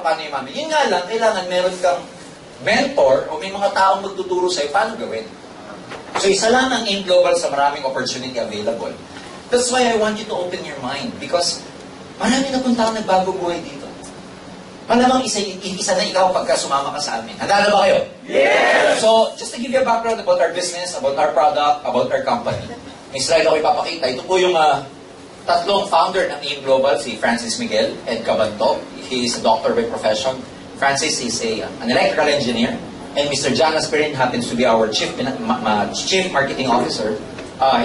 paano i-manage. Yun nga lang, kailangan meron kang mentor o may mga taong magtuturo sa'yo paano gawin. So, isa lang ang AIM Global sa maraming opportunity available. That's why I want you to open your mind because marami na pong taong nagbago buhay dito. Malamang isa na ikaw pagka sumama ka sa amin. Handa na ba kayo? Yes! So, just to give you a background about our business, about our product, about our company. May slide ako ipapakita. Ito po yung tatlong founder ng AIM Global, si Francis Miguel Ed Cabanto. He is a doctor by profession. Francis is an electrical engineer. And Mr. John Asperin happens to be our chief marketing officer.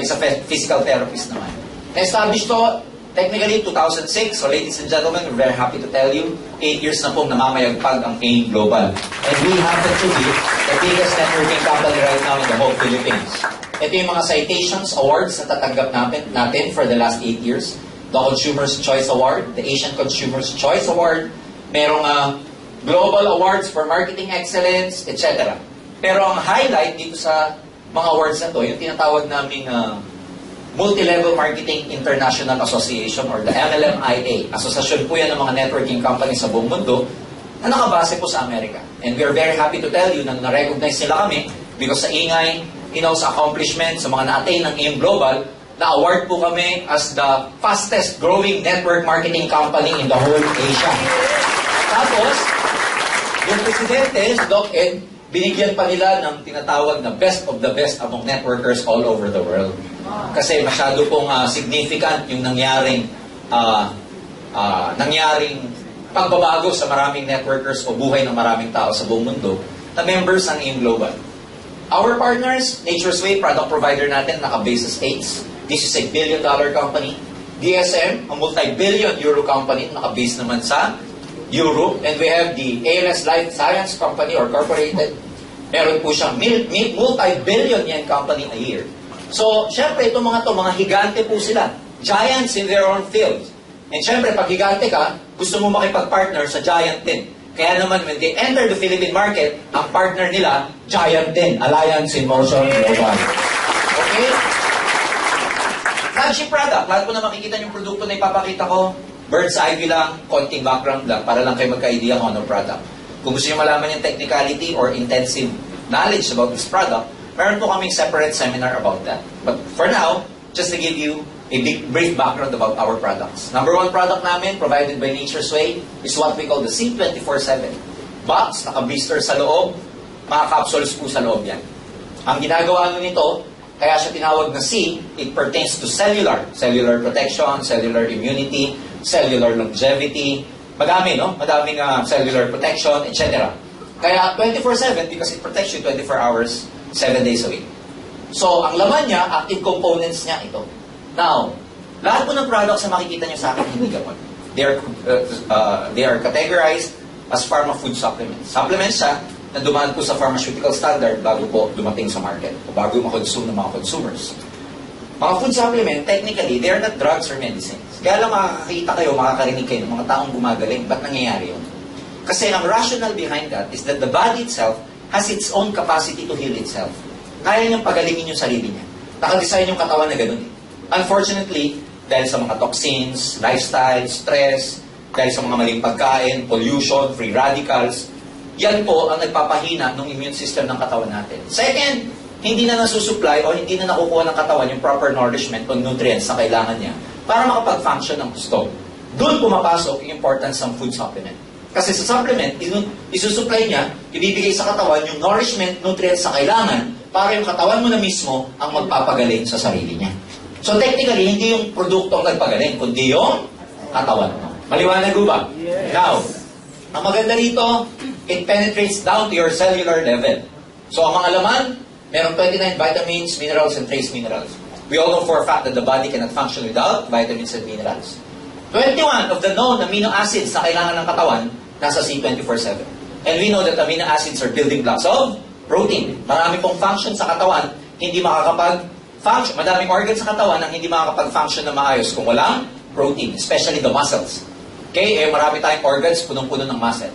He's a physical therapist naman. Na-established to, technically, 2006. So, ladies and gentlemen, we're very happy to tell you, 8 years na pong namamayagpag ang AIM Global. And we happen to be the biggest networking company right now in the whole Philippines. Ito yung mga citations, awards na tatanggap natin for the last 8 years. The Consumer's Choice Award, the Asian Consumer's Choice Award, merong Global Awards for Marketing Excellence, etc. Pero ang highlight dito sa mga awards na to, yung tinatawag naming Multi-Level Marketing International Association or the MLMIA. Asosasyon po yan ng mga networking companies sa buong mundo na nakabase po sa Amerika. And we are very happy to tell you na na-recognize nila kami because sa ingay, sa accomplishment, sa mga na-attain ng AIM Global, na-award po kami as the fastest growing network marketing company in the whole Asia. Tapos, yung presidente, si Doc Ed, binigyan pa nila ng tinatawag na best of the best among networkers all over the world. Kasi masyado pong significant yung nangyaring pagbabago sa maraming networkers o buhay ng maraming tao sa buong mundo na members ng AIM Global. Our partners, Nature's Way, product provider natin, naka-base sa States. This is a billion-dollar company. DSM, a multi-billion euro company, naka-base naman sa Europe. And we have the ALS Life Science Company or Corporated. Meron po siyang multi-billion yen company a year. So, syempre, itong mga higante po sila. Giants in their own field. And syempre, pag higante ka, gusto mo makipag-partner sa giant din. Kaya naman, when they enter the Philippine market, ang partner nila, giant din, Alliance in Motion Global. Okay? Flagship product. Lahat po na makikita yung produkto na ipapakita ko, bird's eye view lang, konting background lang, para lang kayo magka-idea kung anong product. Kung gusto nyo malaman yung technicality or intensive knowledge about this product, meron po kaming separate seminar about that. But for now, just to give you a brief background about our products. Number one product namin, provided by Nature's Way, is what we call the C24/7. Box, naka-blister sa loob, mga capsules po sa loob yan. Ang ginagawa nito, kaya siya tinawag na C, it pertains to cellular protection, cellular immunity, cellular longevity, madami, no? Madaming cellular protection, etc. Kaya 24/7 because it protects you 24 hours, 7 days a week. So, ang laman niya, active components niya ito. Now, lahat po ng products na makikita niyo sa akin, hindi gamot. They are categorized as pharma food supplements. Supplements siya na dumaan po sa pharmaceutical standard bago po dumating sa market o bago makonsume ng mga consumers. Mga food supplement, technically, they are not drugs or medicines. Kaya lang makakakita kayo, makakarinig kayo ng mga taong gumagaling. Ba't nangyayari yun? Kasi ang rationale behind that is that the body itself has its own capacity to heal itself. Kaya niyang pagalingin yung sarili niya. Nakadesign yung katawan na ganun. Unfortunately, dahil sa mga toxins, lifestyle, stress, dahil sa mga maling pagkain, pollution, free radicals, yan po ang nagpapahina ng immune system ng katawan natin. Second, hindi na nasusupply o hindi na nakukuha ng katawan yung proper nourishment o nutrients na kailangan niya para makapag-function ng gusto. Doon pumapasok yung importance ng food supplement. Kasi sa supplement, isusupply niya, ibibigay sa katawan yung nourishment, nutrients na kailangan para yung katawan mo na mismo ang magpapagaling sa sarili niya. So technically, hindi yung produkto ang nagpagaling, kundi yung katawan mo. Maliwanag ba? Yes. Now, ang maganda rito, it penetrates down to your cellular level. So ang mga laman, merong 29 vitamins, minerals, and trace minerals. We all know for a fact that the body cannot function without vitamins and minerals. 21 of the known amino acids na kailangan ng katawan, nasa C24/7. And we know that amino acids are building blocks of protein. Marami pong function sa katawan, hindi makakapag-function. Madaming organs sa katawan ang hindi makakapag-function na maayos kung walang protein, especially the muscles. Okay, marami tayong organs, punong-puno ng muscle.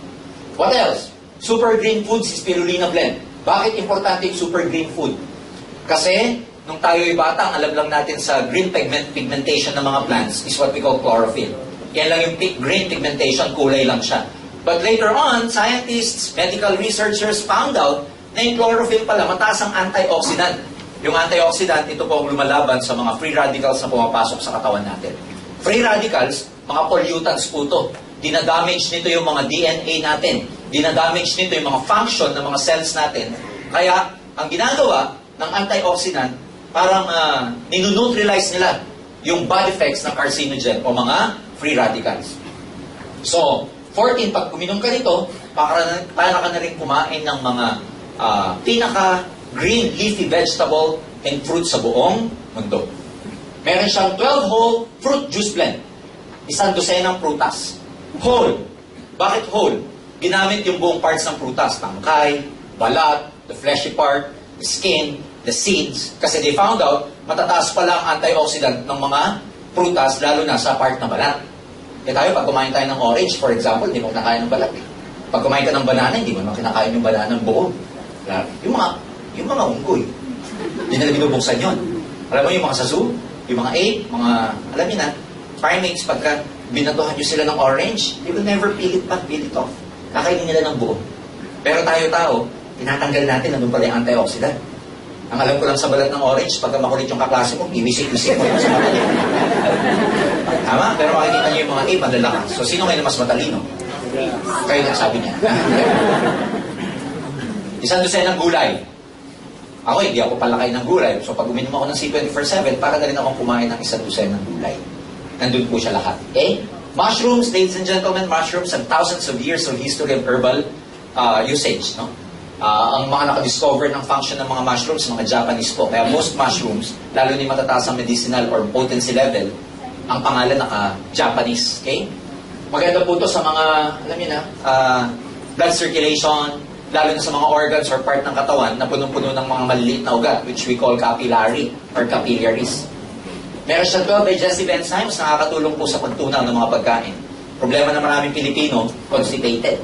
What else? Super green foods is spirulina blend. Bakit importante yung super green food? Kasi, nung tayo'y bata, alam lang natin sa green pigmentation ng mga plants is what we call chlorophyll. Yan lang yung green pigmentation, kulay lang siya. But later on, scientists, medical researchers found out na yung chlorophyll pala, mataas ang antioxidant. Yung antioxidant, ito po ang lumalaban sa mga free radicals na pumapasok sa katawan natin. Free radicals, mga pollutants po ito. Dinadamage nito yung mga DNA natin. Dinadamage nito yung mga function ng mga cells natin. Kaya, ang ginagawa ng antioxidant, parang ninuneutralize nila yung bad effects ng carcinogen o mga free radicals. So, 14, pag uminom ka nito, para ka na rin kumain ng mga pinaka-green leafy vegetable and fruit sa buong mundo. Meron siyang 12 whole fruit juice blend. Isang dosenang prutas. Whole. Bakit whole? Ginamit yung buong parts ng prutas. Tangkay, balat, the fleshy part, the skin, the seeds. Kasi they found out, matataas pala ang antioxidant ng mga prutas, lalo na sa part na balat. Kaya tayo, pag kumain tayo ng orange, for example, hindi mo kinakain ng balat. Pag kumain ka ng banana, hindi mo naman kinakain yung banana ng buo. Yung mga unggoy, hindi nila binubuksan yun. Alam mo yung mga sa zoo, yung mga ape, alam niyo na, primates, pagka binatuhan nyo sila ng orange, they will never peel it back, peel it off. Kakainin nila ng buo. Pero tayo-tao, tinatanggal natin, nandun pala yung antioxidant. Ang alam ko lang sa balat ng orange, pagka makulit yung kaklase mo, iwisik-wisik mo sa mata niya. Tama? Pero makikita nyo yung mga ape, ang lalakas. So, sino ngayon mas matalino? Kayo na sabi niya. Isang dosenang gulay. Ako, hindi ako palakay ng gulay. So, pag uminom ako ng C24/7, para na rin akong kumain ng isang dosenang gulay. Nandun po siya lahat. Okay? Mushrooms, ladies and gentlemen, mushrooms have thousands of years of history of herbal usage. No? Ang mga nakadiscover ng function ng mga mushrooms, mga Japanese po. Kaya most mushrooms, lalo ni matataas ang medicinal or potency level, ang pangalan naka-Japanese. Okay? Maganda po ito sa mga, alam niyo na, blood circulation, lalo na sa mga organs or part ng katawan na punong-puno ng mga maliliit na ugat, which we call capillary or capillaries. Meron siya 12 digestive enzymes na nakakatulong po sa pagtunaw ng mga pagkain. Problema ng maraming Pilipino, constipated.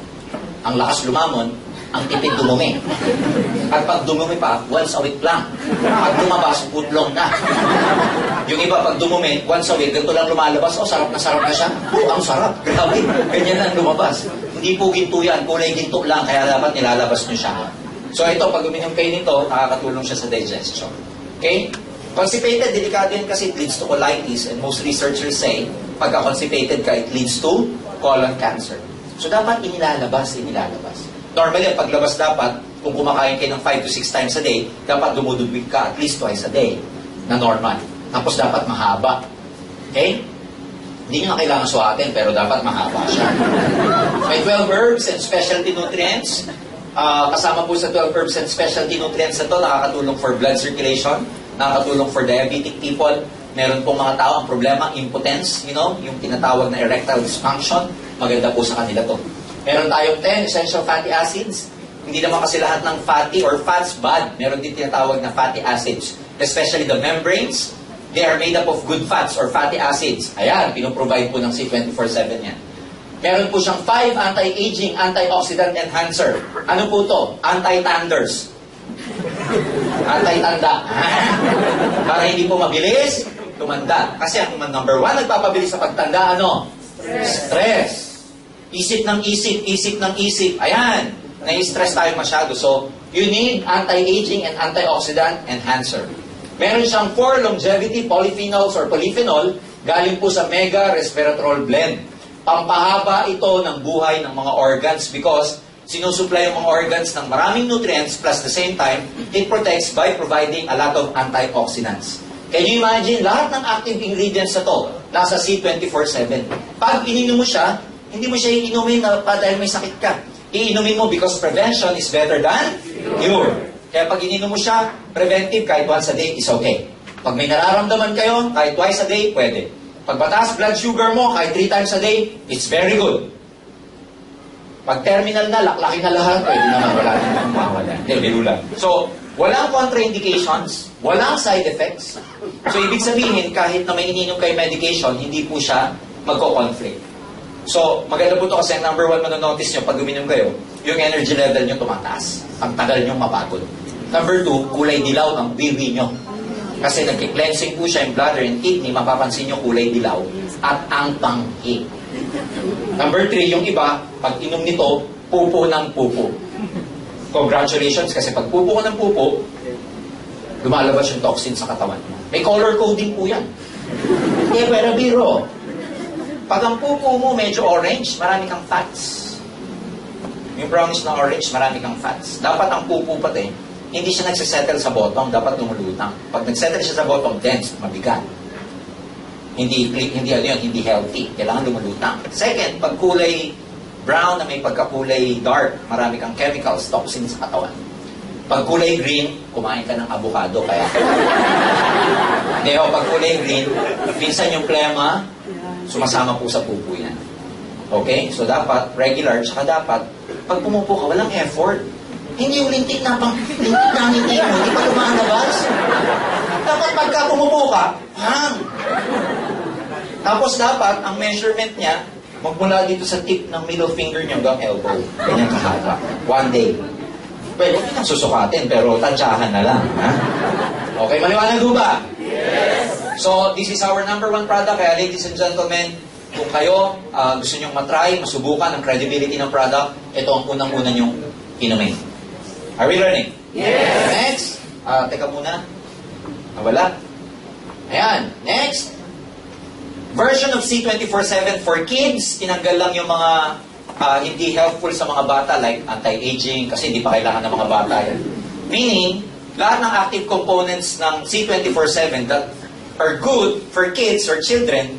Ang lakas lumamon, ang tipid dumumi. At pag dumumi pa, once a week lang. Pag lumabas, putlong na. Yung iba, pag dumumi, once a week, ganito lang lumalabas, sarap na siya. Ang sarap, grabe. Ganyan lang lumabas. Hindi po ginto yan, kulay ginto lang, kaya dapat nilalabas nyo siya. So ito, pag uminom kayo nito, nakakatulong siya sa digestion. Okay? Constipated, delikado yan kasi it leads to colitis, and most researchers say, pagka constipated ka, it leads to colon cancer. So dapat inilalabas. Normally, ang paglabas dapat, kung kumakain kayo ng 5 to 6 times a day, dapat dumudubig ka at least twice a day na normal. Tapos dapat mahaba. Okay? Hindi nyo na kailangan suwatin, pero dapat mahaba siya. May 12 herbs and specialty nutrients. Kasama po sa 12 herbs and specialty nutrients na ito, nakakatulong for blood circulation, nakakatulong for diabetic people. Meron pong mga tao ang problema, impotence, yung tinatawag na erectile dysfunction. Maganda po sa kanila to. Meron tayong 10 essential fatty acids. Hindi naman kasi lahat ng fatty or fats bad. Meron din tinatawag na fatty acids. Especially the membranes, they are made up of good fats or fatty acids. Ayan, pinoprovide po ng C24/7 yan. Meron po siyang 5 anti-aging, antioxidant enhancer. Ano po to? Anti-tanders. Anti-tanda. Para hindi po mabilis, tumanda. Kasi ang number 1 nagpapabilis sa pagtanda, Stress. Isip ng isip. Ayan, nai-stress tayo masyado. So, you need anti-aging and antioxidant enhancer. Meron siyang 4 longevity polyphenols or polyphenol galing po sa mega resveratrol blend. Pampahaba ito ng buhay ng mga organs because sinusupply yung mga organs ng maraming nutrients plus the same time, it protects by providing a lot of antioxidants. Can you imagine, lahat ng active ingredients na to, nasa C24/7. Pag ininom mo siya, hindi mo siya iinumin dahil may sakit ka. Iinumin mo because prevention is better than cure. Kaya pag ininom mo siya, preventive, kahit once a day is okay. Pag may nararamdaman kayo, kahit twice a day, pwede. Pag mataas blood sugar mo, kahit 3 times a day, it's very good. Pag terminal na, laklaki na lahat, pwede naman, wala naman mawala. Hindi, biro lang. So, walang contraindications, walang side effects. So, ibig sabihin, kahit na may ininom kayo medication, hindi po siya magko-conflict. So, maganda po ito kasi number 1 manonotice nyo pag uminom kayo, yung energy level nyo tumataas. Ang tagal nyo mapagod. Number 2, kulay dilaw ang bibi nyo. Kasi nagki-cleansing po siya yung bladder and kidney, mapapansin nyo kulay dilaw at ang panghi. Number 3, yung iba, pag inom nito, pupo ng pupo. Congratulations, kasi pag pupo ka ng pupo, lumalabas yung toxin sa katawan mo. May color coding po yan. Hindi, pero biro. Pag ang pupo mo medyo orange, marami kang fats. Yung brownish na orange, marami kang fats. Dapat ang pupo pati, hindi siya nagsisettle sa bottom, dapat lumulutang. Pag nagsettle siya sa bottom, dense, mabigat. Hindi healthy. Kailangan lumulutang. Second, pag kulay brown na may pagkakulay dark, marami kang chemicals, toxins sa katawan. Pag kulay green, kumain ka ng avocado, kaya hindi, pag kulay green, minsan yung plema, sumasama po sa pupo yan. Okay? So dapat, regular, tsaka dapat, pag pumupo ka, walang effort. Hindi yung lintik na ngiti mo, hindi pa lumalabas. Dapat pagka pumupo ka, hang! Tapos dapat, ang measurement niya, magmula dito sa tip ng middle finger niya hanggang elbow. Ganyan kahaba. 1 day. Pwede kitang susukatin, pero tansyahan na lang. Ha? Okay, maliwanag ho ba? Yes! So, this is our number 1 product. Kaya, ladies and gentlemen, kung kayo gusto nyong matry, masubukan ang credibility ng product, ito ang unang-una nyong inumin. Are we learning? Yes! Next. Teka muna. Nawala. Ayan. Next. Version of C24/7 for kids. Tinanggal lang yung mga hindi helpful sa mga bata like anti-aging kasi hindi pa kailangan ng mga bata yan. Meaning, lahat ng active components ng C24/7 that are good for kids or children,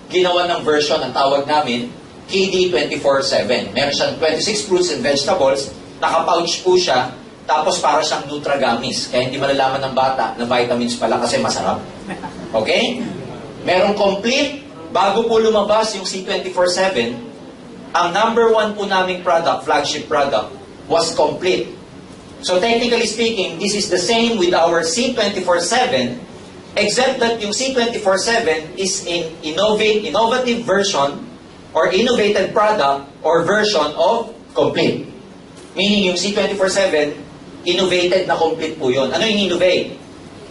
ginawa ng version, ang tawag namin, KD24/7. Meron siyang 26 fruits and vegetables, naka-pouch po siya, tapos para siyang Nutragamis. Kaya hindi malalaman ng bata na vitamins pala kasi masarap. Okay? Merong complete, bago po lumabas yung C24/7, ang number 1 po naming product, flagship product, was complete. So technically speaking, this is the same with our C24/7, except that yung C24/7 is an innovative version or innovated product or version of complete. Meaning yung C24/7, innovated na complete po yun. Ano yung innovate?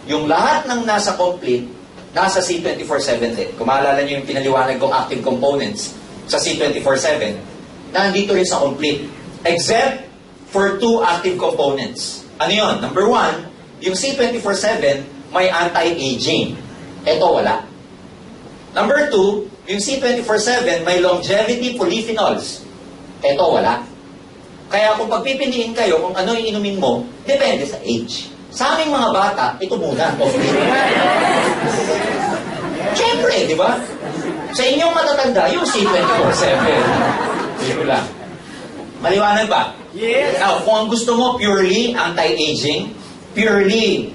Yung lahat ng nasa complete, nasa C24/7 din. Kung maalala nyo yung pinaliwanag kong active components sa C24/7, nandito rin sa complete. Except for 2 active components. Ano yun? Number 1, yung C24/7 may anti-aging. Ito wala. Number 2, yung C24/7 may longevity polyphenols. Ito wala. Kaya kung pagpipiliin kayo kung ano yung inumin mo, depende sa age. Sa aming mga bata, ito muna. Siyempre, di ba? Sa inyong matatanda, yung C24/7. Dito lang. Maliwanag ba? Yes! Now, kung ang gusto mo purely anti-aging, purely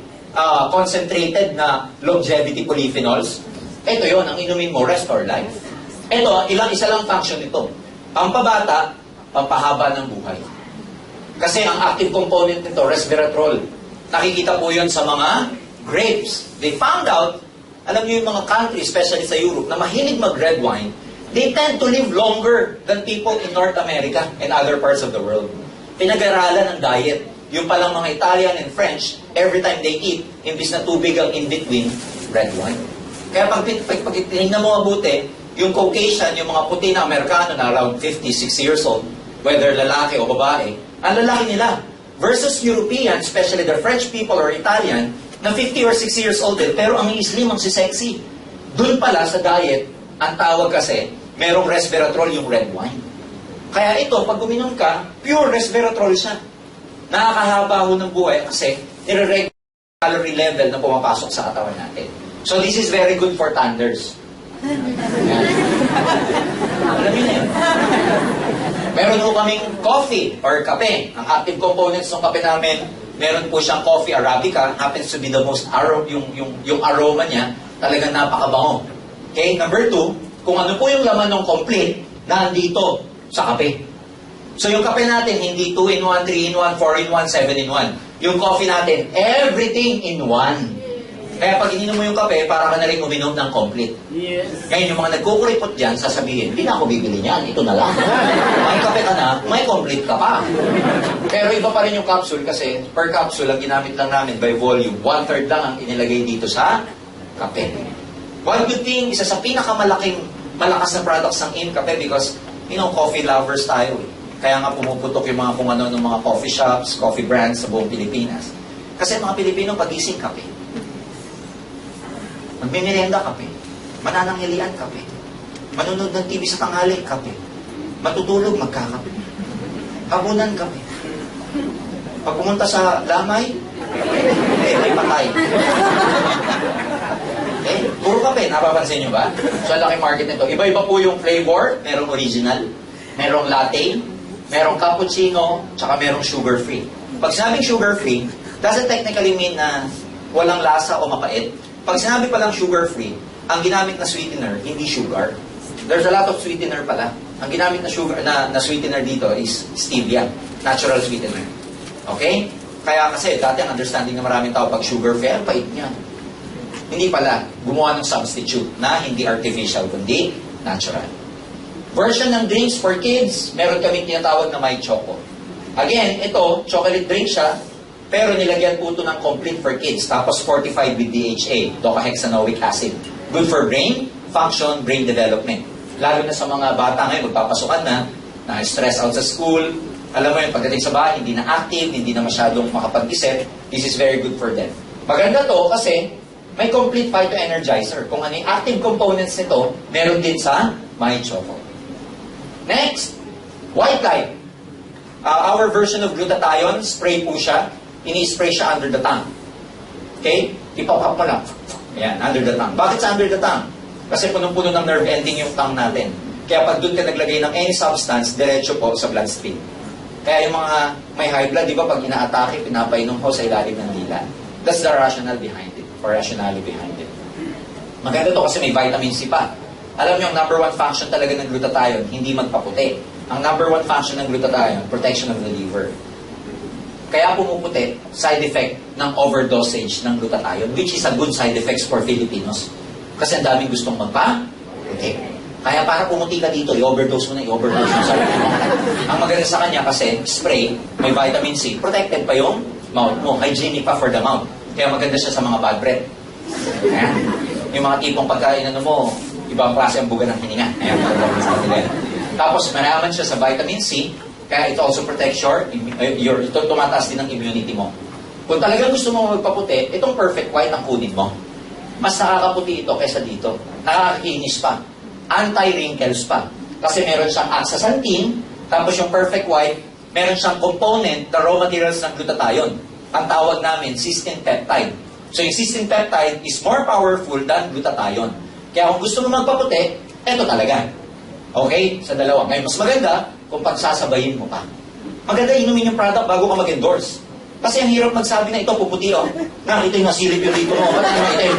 concentrated na longevity polyphenols, ito yon ang inumin mo, Restore Life. Ito, isa lang function nito. Pampabata, pampahaba ng buhay. Kasi ang active component nito, resveratrol. Nakikita po yun sa mga grapes. They found out, alam niyo yung mga countries, especially sa Europe, na mahilig mag-red wine, they tend to live longer than people in North America and other parts of the world. Pinag-aralan ng diet. Yung palang mga Italian and French, every time they eat, imbis na tubig ang in-between, red wine. Kaya pag tinignan mo mabuti, yung Caucasian, yung mga puti na Amerikano na around 50, 60 years old, whether lalaki o babae, ang lalaki nila. Versus European, especially the French people or Italian, na 50 or 60 years old din, pero ang slim, ang sexy. Doon pala sa diet, ang tawag kasi, merong resveratrol yung red wine. Kaya ito, pag uminom ka, pure resveratrol siya. Nakakahaba ho ng buhay kasi nire-regular calorie level na pumapasok sa katawan natin. So this is very good for thunders. Alam niyo na yun. Meron po kaming coffee or kape. Ang active components ng kape namin, meron po siyang coffee Arabica, happens to be the most yung aroma niya, talagang napakabango. Okay, number 2, kung ano po yung laman ng complete, nandito sa kape. So yung kape natin, hindi 2-in-1, 3-in-1, 4-in-1, 7-in-1. Yung coffee natin, everything in one. Kaya pag ininom mo yung kape, para ka na rin uminom ng complete. Yes. Ngayon, yung mga nagkukuripot dyan, sasabihin, hindi na ako bibili niyan, ito na lang. May kape ka na, may complete ka pa. Pero iba pa rin yung capsule kasi per capsule, ang ginamit lang namin by volume, 1/3 lang ang inilagay dito sa kape. One good thing, isa sa pinakamalaking malakas na products ng In Kape because, coffee lovers tayo eh. Kaya nga pumuputok yung mga kung ano ng mga coffee shops, coffee brands sa buong Pilipinas. Kasi mga Pilipino pagising kape. Magmimerienda kape. Manananghalian kape. Manunod ng TV sa tanghali kape. Matutulog magkakape. Habunan kape. Pag pumunta sa lamay, may patay. Puro kape, napapansin nyo ba? So, ang laki market nito. Iba-iba po yung flavor. Merong original, merong latte, merong cappuccino, tsaka merong sugar-free. Pag sinabing sugar-free, doesn't technically mean na walang lasa o mapait. Pag sinabi palang sugar-free, ang ginamit na sweetener, hindi sugar. There's a lot of sweetener pala. Ang ginamit na sugar na sweetener dito is stevia, natural sweetener. Okay? Kaya kasi, dati ang understanding na maraming tao pag sugar-free, ang pait niya. Hindi pala, gumawa ng substitute na hindi artificial, kundi natural. Version ng drinks for kids, meron kaming tinatawag na My Choco. Again, ito, chocolate drink siya, pero nilagyan po ito ng complete for kids, tapos fortified with DHA, docahexanoic acid. Good for brain, function, brain development. Lalo na sa mga bata ngayon, magpapasukan na stress out sa school, alam mo yun, pagdating sa bahay, hindi na active, hindi na masyadong makapag-isip, this is very good for them. Maganda to kasi may complete phytoenergizer. Kung ano yung active components nito, meron din sa My Choco. Next, White Light. Our version of glutathione, spray po siya. Ini-spray siya under the tongue. Okay? Ipapap mo lang. Ayan, under the tongue. Bakit sa under the tongue? Kasi punong-puno ng nerve ending yung tongue natin. Kaya pag doon ka naglagay ng any substance, diretso po sa bloodstream. Kaya yung mga may high blood, di ba, pag ina-atake, pinapainom ko sa ilalim ng dila. That's the rationale behind it, or rationale behind it. Maganda to kasi may vitamin C pa. Alam niyo, ang number one function talaga ng glutathione, hindi magpaputi. Ang number one function ng glutathione, protection of the liver. Kaya pumuputi, side effect ng overdosage ng glutathione, which is a good side effects for Filipinos. Kasi ang daming gustong magpa-puti. Kaya para pumuti ka dito, i-overdose mo na, i-overdose mo sa mo. Ang maganda sa kanya kasi, spray, may vitamin C, protected pa yung mouth mo, hygienic pa for the mouth. Kaya maganda siya sa mga bad breath. Ayan. Yung mga tipong pagkain mo, ibang klase ang buga ng hininga. Ayan, tapos manaman siya sa vitamin C, kaya it also protects ito tumataas din ang immunity mo. Kung talagang gusto mo magpaputi, itong perfect white ang kunin mo. Mas nakakaputi ito kaysa dito. Nakakakinis pa. Anti-wrinkles pa. Kasi meron siyang astaxanthin, tapos yung perfect white, meron siyang component, the raw materials ng glutathione. Ang tawag namin, cysteine peptide. So yung cysteine peptide is more powerful than glutathione. Kaya kung gusto mo magpaputi, eto talaga. Okay? Sa dalawa. Ngayon, mas maganda kung pagsasabayin mo pa. Maganda inumin yung product bago ka mag-endorse. Kasi ang hirap magsabi na ito, puputi oh. Nakita yung nasilip yung dito mo. Ba't yung itim?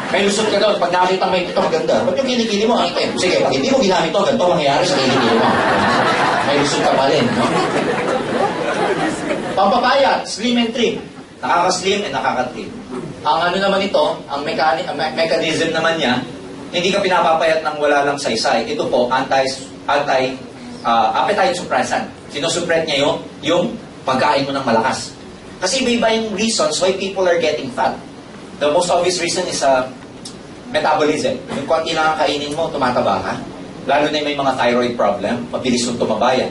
May lusot ka doon. Pag nakita mo ito, maganda. Ba't yung kilikili mo, ang itim? Sige, pag hindi mo ginamit ito, ganito mangyayari sa kilikili mo. May lusot ka pa rin, no? Pampapaya, slim and trim. Nakaka-slim and nakaka-trim. Ang ano naman ito, ang mechanism naman niya, hindi ka pinapapayat ng wala lang saysay. Ito po, appetite suppressant. Sinusupret niya yung pagkain mo ng malakas. Kasi iba-iba yung reasons why people are getting fat. The most obvious reason is metabolism. Yung konti lang ang kainin mo, tumataba ka. Lalo na may mga thyroid problem, mabilis yung tumabayan.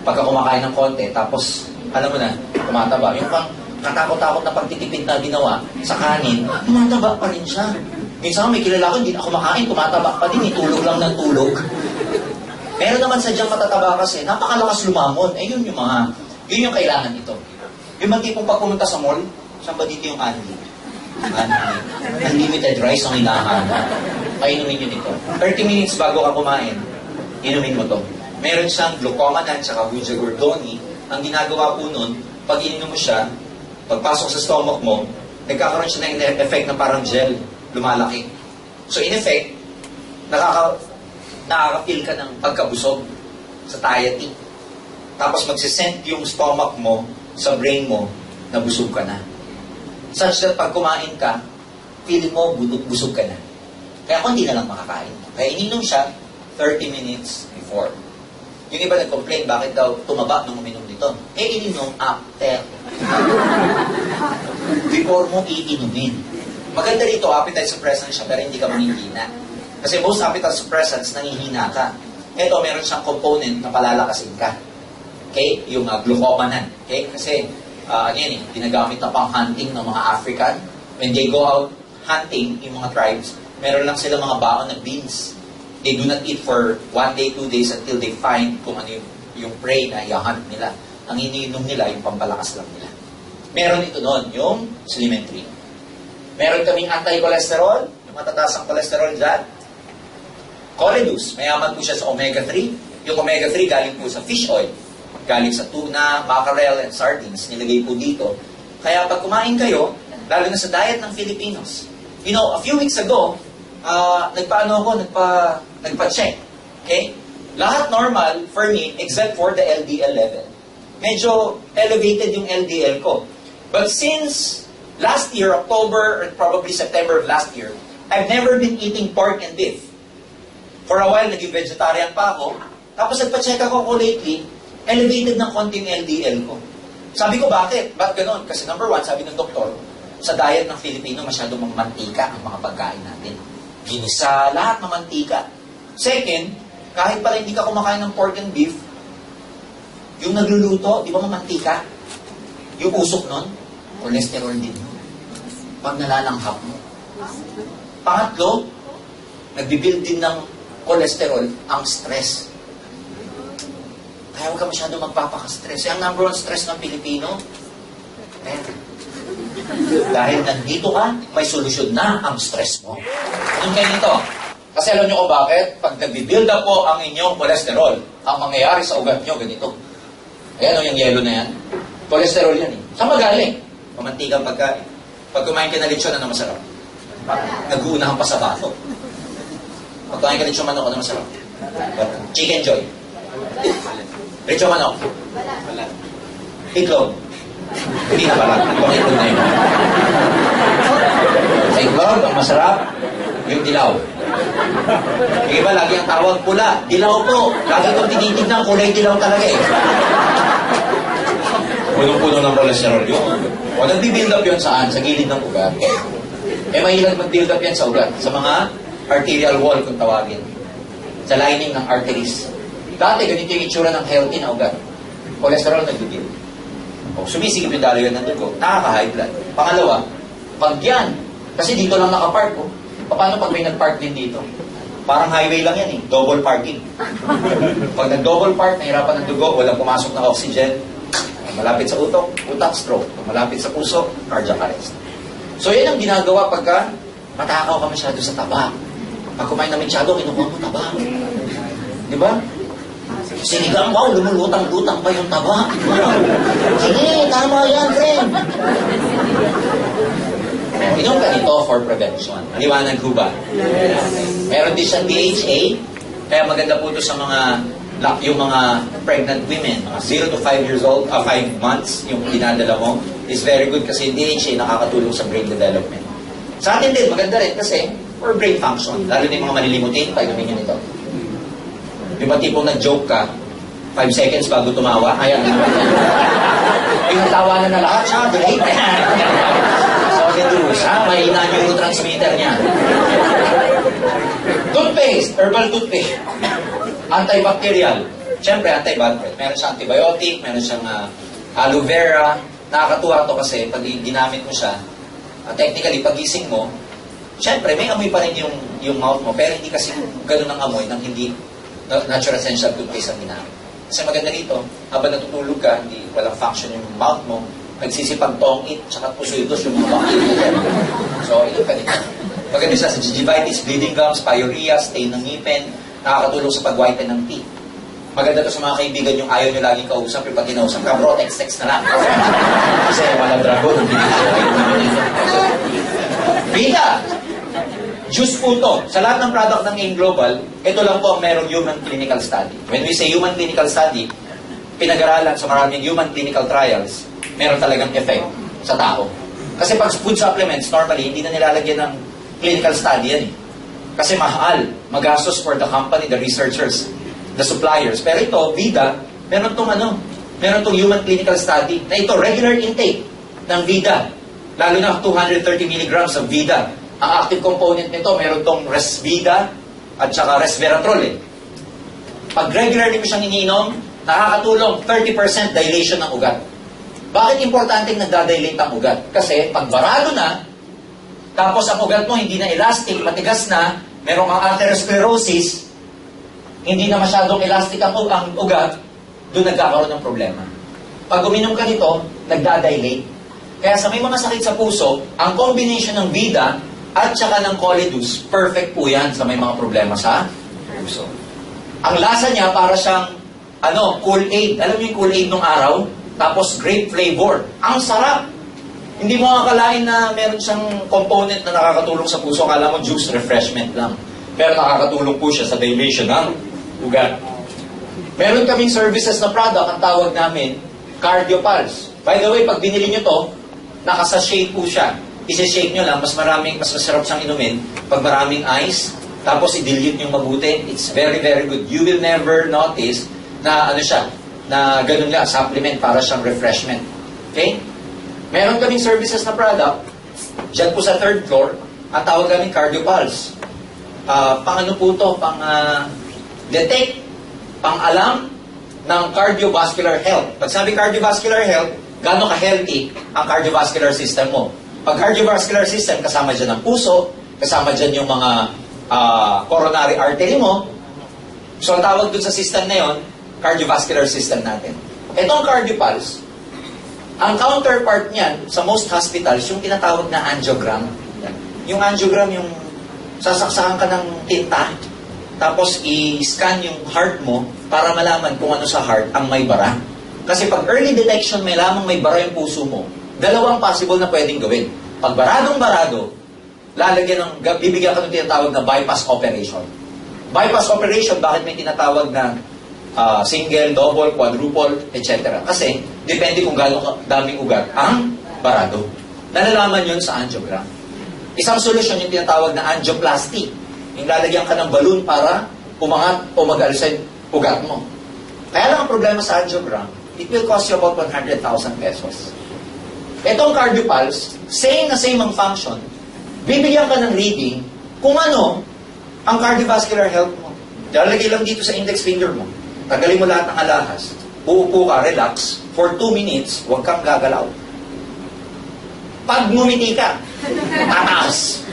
Pagka kumakain ng konti, tapos, alam mo na, tumataba. Yung pang katakot-takot na pagtitipid na ginawa sa kanin, tumataba pa rin siya. Minsan may kilala ko, hindi ako makain, tumataba pa din, tulog lang ng tulog. Meron naman sadyang matataba kasi, napakalakas lumamon. Yun yung kailangan ito. Yung mga tipong pag pumunta sa mall, saan ba dito yung unlimited rice ang hinahanap. Inumin nyo nito. 30 minutes bago ka kumain, inumin mo to. Meron siyang glucomannan tsaka Wuja Gordoni. Ang ginagawa po nun, pag ininom mo siya, pagpasok sa stomach mo, nagkakaroon siya ng effect na parang gel, lumalaki. So in effect, nakaka-feel ka ng pagkabusog sa satiety. Tapos magsisend yung stomach mo sa brain mo na busog ka na. Such that pag kumain ka, feeling mo busog ka na. Kaya kung hindi na lang makakain. Kaya ininom siya 30 minutes before. Yung iba nag-complain, bakit daw tumaba nung uminom nito? Ininom after. Before mo iinumin. Maganda rito, appetite suppressant siya, pero hindi ka manghihina. Kasi most appetite suppressants, nangihina ka. Ito, meron siyang component na palalakasin ka. Okay? Yung glucomannan. Okay? Kasi, yan ginagamit na pang hunting ng mga African. When they go out hunting, yung mga tribes, meron lang sila mga baon na beans. They do not eat for 1 day, 2 days until they find kung ano yung prey na i-hunt nila. Ang iniinom nila, yung pampalakas lang nila. Meron ito noon, yung Slimentrine. Meron kaming anti-cholesterol, yung matataas ang cholesterol dyan. Coledus, mayaman po siya sa omega-3. Yung omega-3 galing po sa fish oil. Galing sa tuna, mackerel, and sardines. Nilagay po dito. Kaya pag kumain kayo, lalo na sa diet ng Filipinos. You know, a few weeks ago, nagpa-check. Okay? Lahat normal for me, except for the LDL level. Medyo elevated yung LDL ko. But since last year, October, or probably September of last year, I've never been eating pork and beef. For a while, naging vegetarian pa ako. Tapos nagpa-check ako lately, elevated ng konting LDL ko. Sabi ko, bakit? Ba't ganun? Kasi number one, sabi ng doktor, sa diet ng Filipino, masyadong mantika ang mga pagkain natin. Ginisa, lahat ng mantika. Second, kahit pala hindi ka kumakain ng pork and beef, yung nagluluto, di ba mamantika? Yung usok nun, cholesterol din yun. Pag nalalanghap mo. Pangatlo, nagbibuild din ng cholesterol ang stress. Kaya huwag ka masyado magpapaka-stress. Ang number one stress ng Pilipino, dahil nandito ka, may solusyon na ang stress mo. Anong kayo nito? Kasi alam nyo ko bakit? Pag nagbibuild up po ang inyong cholesterol, ang mangyayari sa ugat nyo, ganito. Ayan o, yung yellow na yan. Cholesterol yan eh. Saan magaling? Mamantikang pagkain. Pag kumain ka na lechon, ano masarap? Nag-uunahan pa sa bato. Pag kumain ka lechon manok, ano masarap? Chicken joy. Lechon manok. Itlog. Hindi na pala. Ano bang itlog na yun? Sa itlog, ang masarap, yung dilaw. Yung iba, lagi ang tawag pula. Dilaw po. Lagi kong tinitignan, kulay dilaw talaga eh. Punong-puno ng cholesterol yun. O nagbi-build up yun saan? Sa gilid ng ugat. Eh mahilag mag-build up yan sa ugat. Sa mga arterial wall kung tawagin. Sa lining ng arteries. Dati ganito yung itsura ng healthy na ugat. Cholesterol nagbi-build. O sumisigip yung daloy ng dugo. Nakaka-high blood. Pangalawa, pag yan. Kasi dito lang nakapark ko. Paano pag may nag-park din dito? Parang highway lang yan eh. Double parking. Pag nag-double park, nahirapan ng dugo, walang pumasok na oxygen. Malapit sa utak, stroke. Malapit sa puso, cardiac arrest. So yan ang ginagawa pagka matakaw ka masyado sa taba. Pag kumain na masyado, kinukuha mo taba. Di ba? Sinigang, wow, lumulutang-lutang pa yung taba. Sige, tama yan, friend. Inom ka nito for prevention. Maliwanag ko ba? Meron din siyang DHA, kaya maganda po ito sa yung mga pregnant women, mga 0 to 5 years old, 5 months, yung dinadala mo, is very good kasi DHA nakakatulong sa brain development. Sa atin din, maganda rin kasi for brain function. Lalo na yung mga malilimutin, pag-inumin nyo nito. Di ba tipong nag-joke ka, 5 seconds bago tumawa, ayan. Yung tawa na lahat, siya, great. So, deduce, may neurotransmitter niya. Toothpaste, herbal toothpaste. Antibacterial. Siyempre, antibacterial. Meron siyang antibiotic, meron siyang aloe vera. Nakakatuwa to kasi pag ginamit mo siya, technically, pag gising mo, siyempre, may amoy pa rin yung mouth mo, pero hindi kasi ganun ang amoy ng hindi natural essential toothpaste ang ginamit. Kasi maganda rito, habang natutulog ka, hindi walang function yung mouth mo, nagsisipag-tong-it, tsaka pusuitos yung mga bacteria. So, ito ka dito. Maganda siya sa gingivitis, bleeding gums, pyorrhea, stain ng ngipin, nakakatulong sa pag-whiten ng teeth. Maganda to sa mga kaibigan yung ayaw nyo laging kausap, yung pag kinausap ka, bro, text na lang. Kasi walang dragon, hindi Vita! Juice po to. Sa lahat ng product ng AIM Global, ito lang po ang merong human clinical study. When we say human clinical study, pinag-aralan sa maraming human clinical trials, meron talagang effect sa tao. Kasi pag food supplements, normally, hindi na nilalagyan ng clinical study yan eh. Kasi mahal, magastos for the company, the researchers, the suppliers. Pero ito, Vida, meron tong human clinical study na ito, regular intake ng Vida. Lalo na 230 milligrams of Vida. Ang active component nito, meron tong Resvida, at saka resveratrol eh. Pag regularly mo siyang iniinom, nakakatulong 30% dilation ng ugat. Bakit importante nagdadilate ang ugat? Kasi pag barado na, tapos ang ugat mo hindi na elastic, matigas na, merong ang atherosclerosis, hindi na masyadong elastic ang ugat, doon nagkakaroon ng problema. Pag uminom ka nito, nagdadilate. Kaya sa may mga sakit sa puso, ang combination ng Vida at saka ng Colidus, perfect po yan sa may mga problema sa puso. Ang lasa niya para siyang Kool-Aid. Alam niyo yung Kool-Aid nung araw? Tapos grape flavor. Ang sarap! Hindi mo akalain na meron siyang component na nakakatulong sa puso. Akala mo juice, refreshment lang. Pero nakakatulong po siya sa dilation ng ugat. Meron kaming services na product, ang tawag namin, CardioPulse. By the way, pag binili nyo to, nakasa-shake po siya. Isi-shake nyo lang, mas masarap siyang inumin pag maraming ice, tapos i-dilute nyo mabuti. It's very, very good. You will never notice na na ganun nga, supplement para siyang refreshment. Okay? Meron kaming services na product, dyan po sa third floor, ang tawag namin CardioPulse. Pang ano po to? Detect, pang-alam ng cardiovascular health. Pag sabi cardiovascular health, gaano ka-healthy ang cardiovascular system mo. Pag cardiovascular system, kasama dyan ang puso, kasama dyan yung mga coronary artery mo. So, ang tawag dun sa system na yon, cardiovascular system natin. Itong CardioPulse, ang counterpart niyan sa most hospitals, yung tinatawag na angiogram. Yung angiogram, yung sasaksakan ka ng tinta, tapos i-scan yung heart mo para malaman kung ano sa heart ang may bara. Kasi pag early detection, may lamang may bara yung puso mo, dalawang possible na pwedeng gawin. Pag baradong-barado, bibigyan ka ng tinatawag na bypass operation. Bypass operation, bakit may tinatawag na single, double, quadruple, etc. Kasi, depende kung gano'ng daming ugat ang barado. Nalalaman yun sa angiogram. Isang solusyon yung tinatawag na angioplasty. Yung lalagyan ka ng balloon para umangat o mag-alis sa ugat mo. Kaya lang ang problema sa angiogram, it will cost you about 100,000 pesos. Itong CardioPulse, same ang function, bibigyan ka ng reading kung ano ang cardiovascular health mo. Lalagay lang dito sa index finger mo. Tagalin mo lahat ng alahas. Uupo ka, relax. For 2 minutes, huwag kang gagalaw. Pag ngumiti ka, tataas.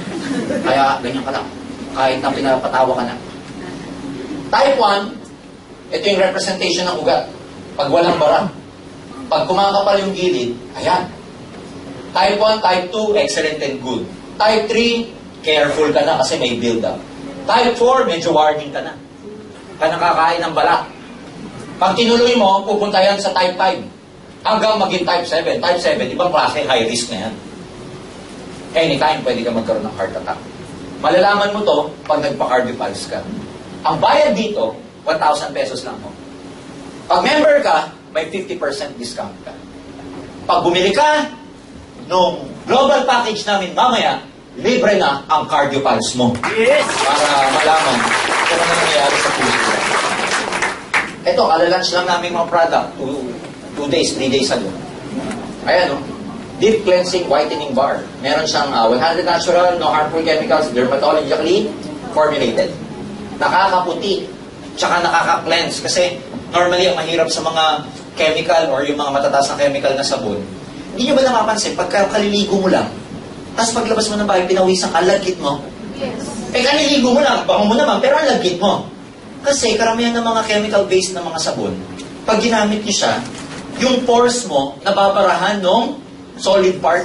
Kaya, ganyan ka lang. Kahit na pinapatawa ka na. Type 1, ito yung representation ng ugat. Pag walang bara. Pag kumakapal yung gilid, ayan. Type 1, Type 2, excellent and good. Type 3, careful ka na kasi may build-up. Type 4, medyo warning ka na. Ka nakakain ng balat. Pag tinuloy mo, pupunta yan sa Type 5. Hanggang maging Type 7. Type 7, ibang klase, high risk na yan. Anytime, pwede ka magkaroon ng heart attack. Malalaman mo to pag nagpa-CardioPulse ka. Ang bayad dito, 1,000 pesos lang mo. Pag member ka, may 50% discount ka. Pag bumili ka, nung global package namin mamaya, libre na ang CardioPulse mo. Yes! Para malaman kung ano nangyayari sa puso. Ito, kalalunch lang namin mga product. 2 days, 3 days ago. Ayan, Deep Cleansing Whitening Bar. Meron siyang 100 natural, no harmful chemicals, dermatologically formulated. Nakakaputi. Tsaka nakaka-cleanse. Kasi normally, ang mahirap sa mga chemical or yung mga matataas na chemical na sabon, hindi nyo ba napapansin, pagka kaliligo mo lang, tapos paglabas mo ng bahay, pinawisan ka, lagkit mo. Yes. Kaliligo mo lang, bango mo naman, pero ang lagkit mo. Kasi karamihan ng mga chemical-based na mga sabon, pag ginamit nyo siya, yung pores mo, nababarahan ng solid part.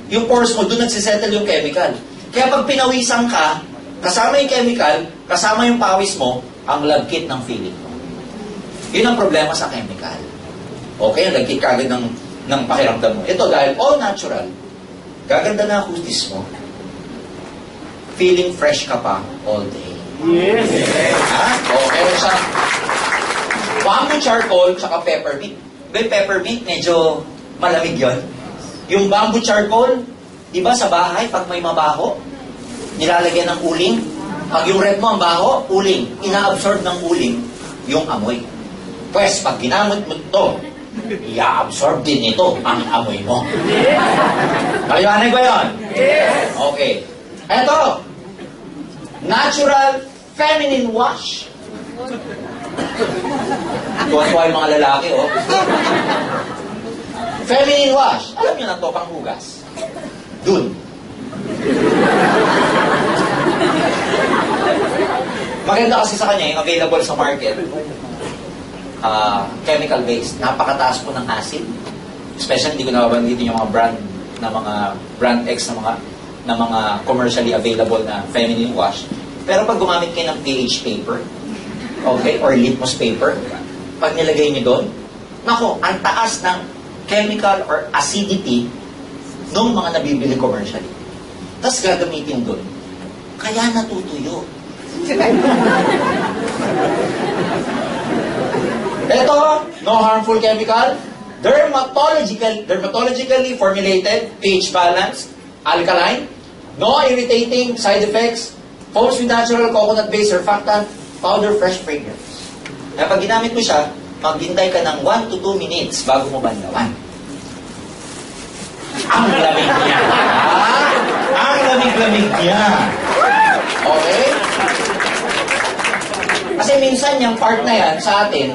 Yung pores mo, doon nagsisettle yung chemical. Kaya pag pinawisan ka, kasama yung chemical, kasama yung pawis mo, ang lagkit ng feeling mo. Yun ang problema sa chemical. Okay, ang lagkit kagad ng pakiramdam mo. Ito, dahil all natural, gaganda na kutis mo, feeling fresh ka pa all day. Yes! Meron siyang bamboo charcoal tsaka peppermint. Yung peppermint, medyo malamig yon. Yung bamboo charcoal, di ba sa bahay, pag may mabaho, nilalagyan ng uling. Pag yung rep mo ang baho, uling. Ina-absorb ng uling yung amoy. Pwes, pag ginamit mo ito, i-absorb din ito ang amoy mo. Kaliwanag ba yun? Yes! Okay. Eto, natural feminine wash. Tuwa-tuwa yung mga lalaki, oh. Feminine wash. Alam nyo na to, panghugas. Dun. Maganda kasi sa kanya, yung available sa market, chemical-based. Napakataas po ng acid. Especially, hindi ko nababanggitin yung mga brand X na mga commercially available na feminine wash. Pero pag gumamit kayo ng pH paper, okay, or litmus paper, pag nilagay niyo doon, nako, ang taas ng chemical or acidity ng mga nabibili commercially. Tapos gagamitin doon. Kaya natutuyo. Ito, no harmful chemical, dermatologically formulated, pH balanced, alkaline, no irritating side effects, foams with natural coconut-based surfactant, powder fresh fragrance. Kaya pag ginamit mo siya, maghintay ka ng 1 to 2 minutes bago mo banlawan. Ang lamig niya. Ang lamig-lamig niya. Okay? Kasi minsan yung part na yan sa atin,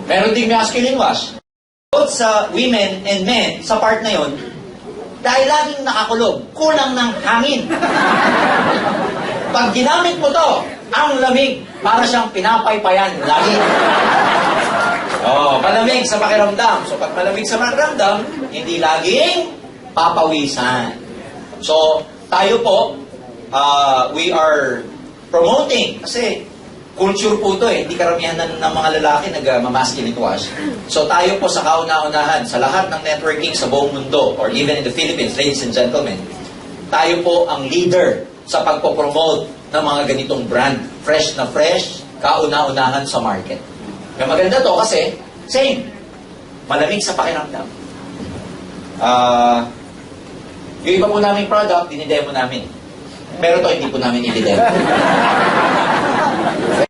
meron ding masculine wash. Both sa women and men, sa part na yon, dahil laging nakakulog, kulang ng hangin. Pag ginamit mo to, ang lamig, para siyang pinapaypayan lagi. Malamig sa pakiramdam. So, pag malamig sa pakiramdam, hindi laging papawisan. So, tayo po, we are promoting, kasi culture po ito hindi karamihan ng mga lalaki nag-masculine wash. So tayo po sa kauna-unahan, sa lahat ng networking sa buong mundo, or even in the Philippines, ladies and gentlemen, tayo po ang leader sa pagpopromote ng mga ganitong brand. Fresh na fresh, kauna-unahan sa market. Kaya maganda to kasi, same, malamig sa pakiramdam. Yung iba po naming product, dinidemo namin. Pero to hindi po namin i-demo.